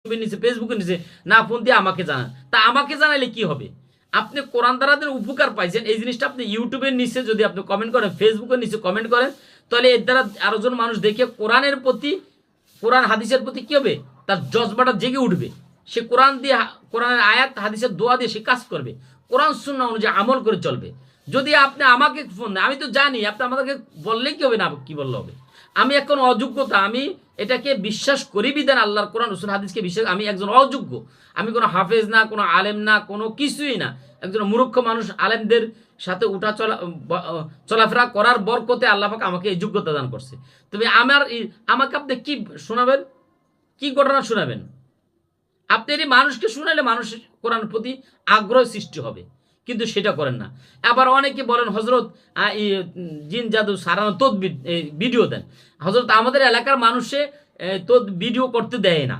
নিচে ফেসবুকে নিচে না ফোন দিয়ে আমাকে জানান। তা আমাকে জানাইলে কি হবে? আপনি কোরআন দ্বারাদের উপকার পাইছেন, এই জিনিসটা আপনি ইউটিউবের নিচে যদি আপনি কমেন্ট করেন, ফেসবুকের নিচে কমেন্ট করেন, তাহলে এর দ্বারা আরো জন মানুষ দেখে কোরআনের প্রতি, কোরআন হাদিসের প্রতি কি হবে, তার জজবাটা জেগে উঠবে। সে কোরআন দিয়ে, কোরআনের আয়াত হাদিসের দোয়া দিয়ে সে কাজ করবে, কোরআন সুন্নাহ অনুযায়ী আমল করে চলবে। যদি আপনি আমাকে ফোন, আমি তো জানি আপনি আমাদেরকে বললেই কি হবে, না কি বললে হবে? আমি এখন অযোগ্যতা, আমি এটাকে বিশ্বাস করি বিধান আল্লাহর কোরআন রসুল হাদিসকে বিশ্বাস, আমি একজন অযোগ্য, আমি কোনো হাফেজ না, কোনো আলেম না, কোনো কিছুই না, একজন মূর্খ মানুষ। আলেমদের সাথে উঠা চলাফেরা করার বরকতে আল্লাহ পাক আমাকে এই যোগ্যতা দান করছে। তবে আমাকে আপনি কি শোনাবেন, কি ঘটনা শোনাবেন? আপনি এই মানুষকে শুনাইলে মানুষের কোরআনের প্রতি আগ্রহ সৃষ্টি হবে, কিন্তু সেটা করেন না। আবার অনেকে বলেন হজরত জিন জাদু সারানো ভিডিও দেন। হজরত আমাদের এলাকার মানুষে ভিডিও করতে দেয় না।